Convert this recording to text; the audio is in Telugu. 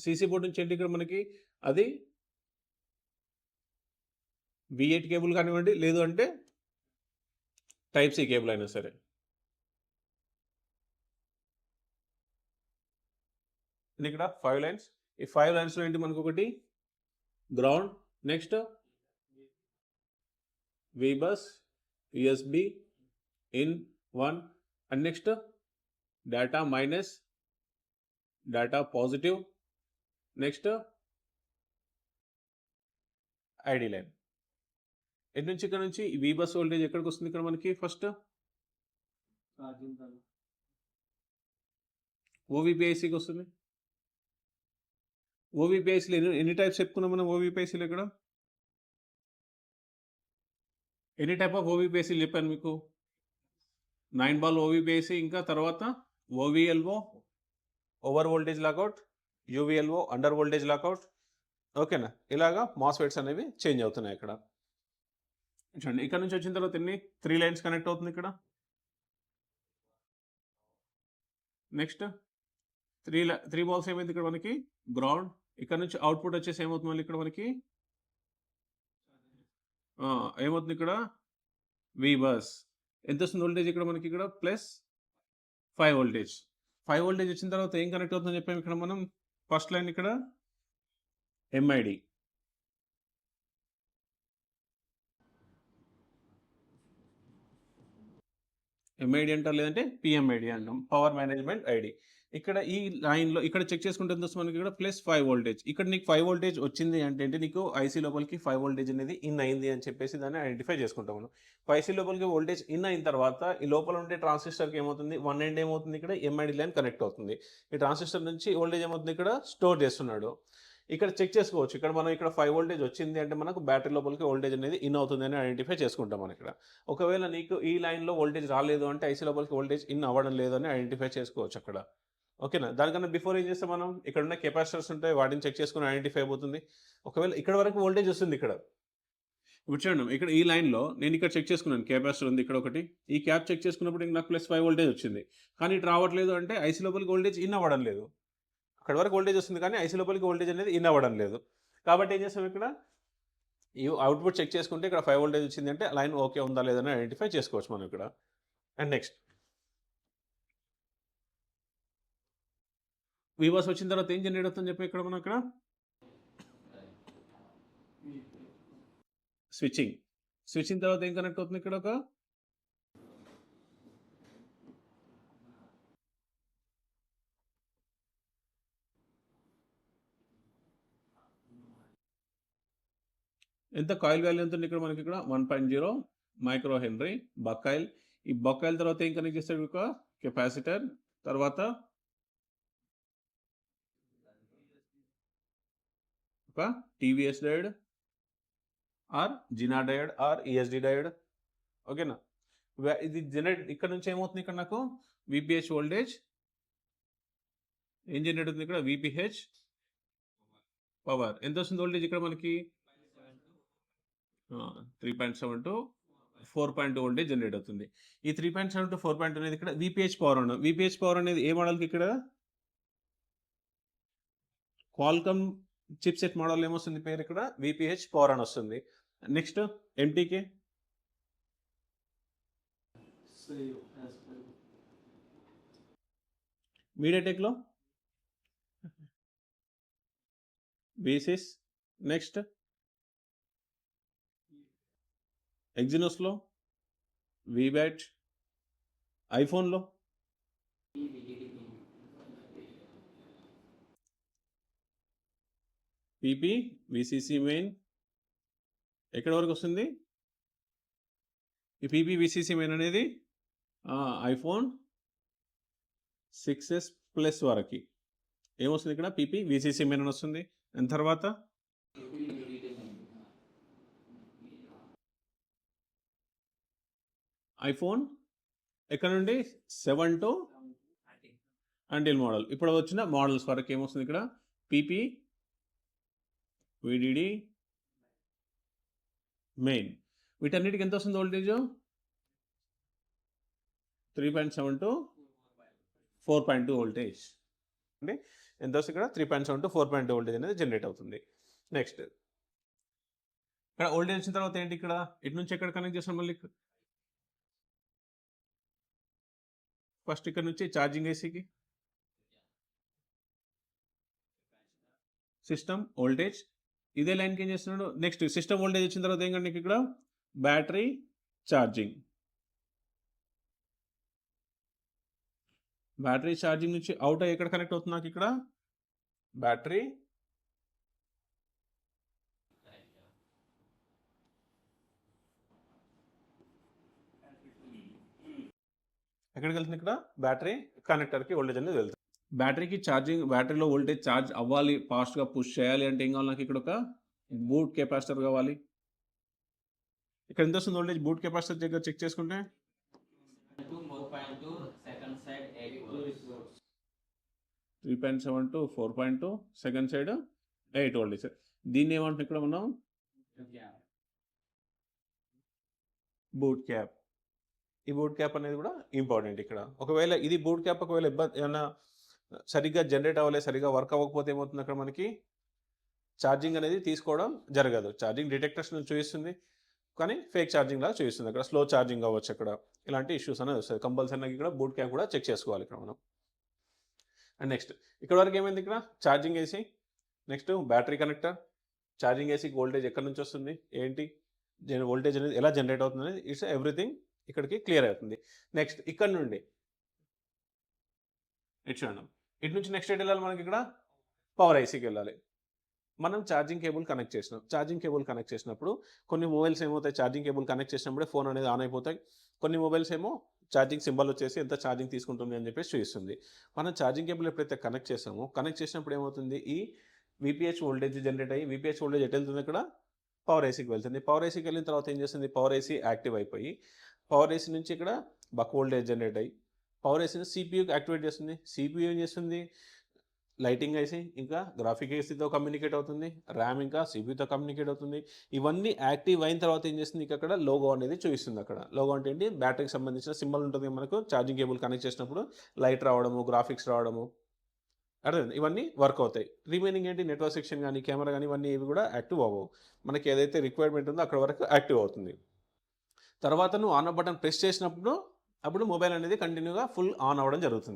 సీసీ పోర్ట్ నుంచి ఏంటి ఇక్కడ మనకి అది V8 కేబుల్ కానివ్వండి, లేదు అంటే టైప్ సి కేబుల్ అయినా సరే. ఇక్కడ 5 లైన్స్. ఈ 5 లైన్స్‌లో ఏంటి మనకొకటి ground, next V bus, USB, in 1 and next data minus, data positive, next ID line. ఎటు నుంచి ఇక్కడ నుంచి V బస్ వోల్టేజ్ ఎక్కడికి వస్తుంది ఇక్కడ మనకి ఫస్ట్ ఓవీపీఐసీకి వస్తుంది. ఓవీపీఐసీలో ఎన్ని టైప్స్ చెప్పుకున్నాం మనం ఓవీపీఐసీలో ఇక్కడ? ఎన్ని టైప్ ఆఫ్ ఓవీపీఐసీలు చెప్పాను మీకు? 9 బాల్ ఓవీపీఐసీ, ఇంకా తర్వాత OVLO over voltage lockout, UVLO under voltage lockout. ఓకేనా? ఇలాగా మాస్ఫెట్స్ అనేవి చేంజ్ అవుతున్నాయి ఇక్కడ. చూడండి ఇక్కడ నుంచి వచ్చిన తర్వాత ఎన్ని 3 లైన్స్ కనెక్ట్ అవుతుంది ఇక్కడ. నెక్స్ట్ 3 బాల్స్ ఏమైంది ఇక్కడ మనకి గ్రౌండ్. ఇక్కడ నుంచి అవుట్పుట్ వచ్చేసి ఏమవుతుంది మళ్ళీ ఇక్కడ మనకి ఏమవుతుంది ఇక్కడ V బస్. ఎంత వస్తుంది వోల్టేజ్ ఇక్కడ మనకి ఇక్కడ +5 వోల్టేజ్. 5 వోల్టేజ్ వచ్చిన తర్వాత ఏం కనెక్ట్ అవుతుందని చెప్పాము ఇక్కడ మనం ఫస్ట్ లైన్ ఇక్కడ MID. MID అంటారు, లేదంటే PMID అంటాం, పవర్ మేనేజ్మెంట్ ఐడి. ఇక్కడ ఈ లైన్లో ఇక్కడ చెక్ చేసుకుంటే ఎంత వస్తుంది మనకి ఇక్కడ +5 వోల్టేజ్. ఇక్కడ నీకు 5 వోల్టేజ్ వచ్చింది అంటే నీకు ఐసీ లోపలికి 5 వోల్టేజ్ అనేది ఇన్ అయింది అని చెప్పేసి దాన్ని ఐడెంటిఫై చేసుకుంటాము. ఐసీ లోపలికి వోల్టేజ్ ఇన్ అయిన తర్వాత ఈ లోపల ఉండే ట్రాన్సిస్టర్కి ఏమవుతుంది, వన్ ఎండ్ ఏమవుతుంది ఇక్కడ MID లైన్ కనెక్ట్ అవుతుంది. ఈ ట్రాన్సిస్టర్ నుంచి వోల్టేజ్ ఏమవుతుంది ఇక్కడ స్టోర్ చేస్తున్నాడు. ఇక్కడ చెక్ చేసుకోవచ్చు. ఇక్కడ మనం ఇక్కడ 5 వోల్టేజ్ వచ్చింది అంటే మనకు బ్యాటరీ లోపలికి వోల్టేజ్ అనేది ఇన్ అవుతుంది అని ఐడెంటిఫై చేసుకుంటాం మనం ఇక్కడ. ఒకవేళ నీకు ఈ లైన్లో వోల్టేజ్ రాలేదు అంటే ఐసీ లోపలికి వోల్టేజ్ ఇన్ అవ్వడం లేదని ఐడెంటిఫై చేసుకోవచ్చు అక్కడ. ఓకేనా? దానికన్నా బిఫోర్ ఏం చేస్తాం మనం, ఇక్కడ ఉన్న కెపాసిటర్స్ ఉంటాయి, వాటిని చెక్ చేసుకుని ఐడెంటిఫై అయిపోతుంది. ఒకవేళ ఇక్కడ వరకు వోల్టేజ్ వస్తుంది ఇక్కడ. ఇప్పుడు చూడండి ఇక్కడ ఈ లైన్లో నేను ఇక్కడ చెక్ చేసుకున్నాను, కెపాసిటర్ ఉంది ఇక్కడ ఒకటి. ఈ క్యాప్ చెక్ చేసుకున్నప్పుడు నాకు +5 వోల్టేజ్ వచ్చింది. కానీ ఇటు రావట్లేదు అంటే ఐసీ లోపలికి వోల్టేజ్ ఇన్ అవ్వడం లేదు. అక్కడ వరకు వోల్టేజ్ వస్తుంది కానీ ఐసీ లోపలికి వోల్టేజ్ అనేది ఇన్ అవ్వడం లేదు. కాబట్టి ఏం చేస్తాం ఇక్కడ ఈ అవుట్పుట్ చెక్ చేసుకుంటే ఇక్కడ 5 వోల్టేజ్ వచ్చింది అంటే లైన్ ఓకే ఉందా లేదని ఐడెంటిఫై చేసుకోవచ్చు మనం ఇక్కడ. అండ్ నెక్స్ట్ V బస్ వచ్చిన తర్వాత ఏం జనరేట్ అవుతుందని చెప్పి ఇక్కడ మనం ఇక్కడ స్విచ్చింగ్ తర్వాత ఏం కనెక్ట్ అవుతుంది ఇక్కడ ఒక ఎంత కాయిల్ వాల్యూ ఎంత ఉంది ఇక్కడ మనకి ఇక్కడ 1.0 మైక్రో హెన్రీ బకాయిల్. ఈ బకాయిల్ తర్వాత ఏం కనెక్ట్ చేస్తాడు ఒక కెపాసిటర్, తర్వాత ఒక TVS diode or zener diode or ESD diode. ఓకేనా? ఇది జనరేట్ ఇక్కడ నుంచి ఏమవుతుంది ఇక్కడ నాకు VPH వోల్టేజ్ ఏం జనరేట్ అవుతుంది ఇక్కడ VPH పవర్. ఎంత వస్తుంది వోల్టేజ్ ఇక్కడ మనకి 3.7 to 4.2 వోల్టేజ్ జనరేట్ అవుతుంది. ఈ 3.7 to 4.2 అనేది ఇక్కడ VPH పవర్ అన్న. VPH పవర్ అనేది ఏ మోడల్కి ఇక్కడ క్వాల్కమ్ చిప్ సెట్ మోడల్ ఏమొస్తుంది పేరు ఇక్కడ VPH పవర్ అని వస్తుంది. నెక్స్ట్ MTK మీడియాటెక్లో V6, నెక్స్ట్ ఎగ్జినోస్లో VBAT, ఐఫోన్లో PP VCC మెయిన్. ఎక్కడ వరకు వస్తుంది ఈ PP VCC మెయిన్ అనేది ఐఫోన్ 6s ప్లస్ వరకు ఏమొస్తుంది ఇక్కడ PP VCC మెయిన్ అని వస్తుంది. దాని తర్వాత ఐఫోన్ ఎక్కడ నుండి 7 to అంటిల్ మోడల్. ఇప్పుడు వచ్చిన మోడల్స్ వరకు ఏమొస్తుంది ఇక్కడ PP VDD మెయిన్. వీటన్నిటికి ఎంత వస్తుంది వోల్టేజ్ 3.7 to 4.2 వోల్టేజ్. అంటే ఎంత వస్తుంది ఇక్కడ 3.7 to 4.2 వోల్టేజ్ అనేది జనరేట్ అవుతుంది. నెక్స్ట్ ఇక్కడ వోల్టేజ్ వచ్చిన తర్వాత ఏంటి ఇక్కడ ఇటు నుంచి ఎక్కడ కనెక్ట్ చేస్తాం మళ్ళీ ఫస్ట్ ఇక్కడ నుంచి ఛార్జింగ్ ఏసీకి సిస్టమ్ వోల్టేజ్ ఇదే లైన్కి ఏం చేస్తున్నాడు నెక్స్ట్ సిస్టమ్ వోల్టేజ్ వచ్చిన తర్వాత ఏం కంటే ఇక్కడ బ్యాటరీ ఛార్జింగ్ నుంచి అవుట్ అయ్యి ఎక్కడ కనెక్ట్ అవుతుంది నాకు ఇక్కడ బ్యాటరీ ఎక్కడికి వెళ్తుంది ఇక్కడ బ్యాటరీ కనెక్టర్కి వోల్టేజ్ అనేది వెళ్తుంది. బ్యాటరీకి ఛార్జింగ్ బ్యాటరీలో వోల్టేజ్ ఛార్జ్ అవ్వాలి ఫాస్ట్గా పుష్ చేయాలి అంటే ఏం కావాలి నాకు ఇక్కడ ఒక బూట్ కెపాసిటర్ కావాలి. ఇక్కడ ఎంత వస్తుంది వోల్టేజ్ బూట్ కెపాసిటర్ దగ్గర చెక్ చేసుకుంటే 3.7 to 4.2 సెకండ్ సైడ్ 8 వోల్టేజ్. దీన్ని ఏమంటున్నాం ఇక్కడ మనం బూట్ క్యాప్. ఈ బూట్ క్యాప్ అనేది కూడా ఇంపార్టెంట్ ఇక్కడ. ఒకవేళ ఇది బూట్ క్యాప్ ఒకవేళ ఇబ్బంది ఏమన్నా సరిగ్గా జనరేట్ అవ్వలేదు సరిగ్గా వర్క్ అవ్వకపోతే ఏమవుతుంది అక్కడ మనకి ఛార్జింగ్ అనేది తీసుకోవడం జరగదు. ఛార్జింగ్ డిటెక్టర్స్ నుంచి చూపిస్తుంది కానీ ఫేక్ ఛార్జింగ్ లాగా చూపిస్తుంది. అక్కడ స్లో ఛార్జింగ్ అవ్వచ్చు అక్కడ ఇలాంటి ఇష్యూస్ అనేది వస్తుంది. కంపల్సరీ ఇక్కడ బూట్ క్యాప్ కూడా చెక్ చేసుకోవాలి ఇక్కడ మనం. అండ్ నెక్స్ట్ ఇక్కడ వరకు ఏమైంది ఇక్కడ charging IC next battery connector charging ఏసీకి వోల్టేజ్ ఎక్కడి నుంచి వస్తుంది ఏంటి వోల్టేజ్ అనేది ఎలా జనరేట్ అవుతుంది అనేది ఇట్స్ ఎవ్రీథింగ్ ఇక్కడికి క్లియర్ అవుతుంది. నెక్స్ట్ ఇక్కడ నుండి ఇటు నుంచి నెక్స్ట్ ఎటు వెళ్ళాలి మనకి ఇక్కడ పవర్ ఐసీకి వెళ్ళాలి. మనం ఛార్జింగ్ కేబుల్ కనెక్ట్ చేసినాం. ఛార్జింగ్ కేబుల్ కనెక్ట్ చేసినప్పుడు కొన్ని మొబైల్స్ ఏమవుతాయి ఛార్జింగ్ కేబుల్ కనెక్ట్ చేసినప్పుడే ఫోన్ అనేది ఆన్ అయిపోతాయి. కొన్ని మొబైల్స్ ఏమో ఛార్జింగ్ సింబల్ వచ్చేసి ఎంత ఛార్జింగ్ తీసుకుంటుంది అని చెప్పేసి చూపిస్తుంది. మనం ఛార్జింగ్ కేబుల్ ఎప్పుడైతే కనెక్ట్ చేసామో కనెక్ట్ చేసినప్పుడు ఏమవుతుంది ఈ విపిహెచ్ వోల్టేజ్ జనరేట్ అయ్యి విపిహెచ్ వోల్టేజ్ ఎటు వెళ్తుంది ఇక్కడ పవర్ ఏసీకి వెళ్తుంది. పవర్ ఏసీకి వెళ్ళిన తర్వాత ఏం చేస్తుంది పవర్ ఏసీ యాక్టివ్ అయిపోయి పవర్ ఏసీ నుంచి ఇక్కడ బక్ వోల్టేజ్ జనరేట్ అయ్యి పవర్ ఏసీని సిపియూకి యాక్టివేట్ చేస్తుంది. సిపియూ ఏం చేస్తుంది లైటింగ్ ఐసీ ఇంకా గ్రాఫిక్ ఐసీతో కమ్యూనికేట్ అవుతుంది. ర్యామ్ ఇంకా సిపియూతో కమ్యూనికేట్ అవుతుంది. ఇవన్నీ యాక్టివ్ అయిన తర్వాత ఏం చేస్తుంది అక్కడ లోగో అనేది చూపిస్తుంది. అక్కడ లోగో అంటే ఏంటి బ్యాటరీకి సంబంధించిన సింబల్ ఉంటుంది మనకు ఛార్జింగ్ కేబుల్ కనెక్ట్ చేసినప్పుడు లైట్ రావడము గ్రాఫిక్స్ రావడము అర్థం ఇవన్నీ వర్క్ అవుతాయి. రిమైనింగ్ ఏంటి నెట్వర్క్ సెక్షన్ కానీ కెమెరా కానీ ఇవన్నీ ఇవి కూడా యాక్టివ్ అవ్వవు. మనకి ఏదైతే రిక్వైర్మెంట్ ఉందో అక్కడ వరకు యాక్టివ్ అవుతుంది. తర్వాత నువ్వు ఆన్ బటన్ ప్రెస్ చేసినప్పుడు అప్పుడు మొబైల్ అనేది కంటిన్యూగా ఫుల్ ఆన్ అవ్వడం జరుగుతుంది.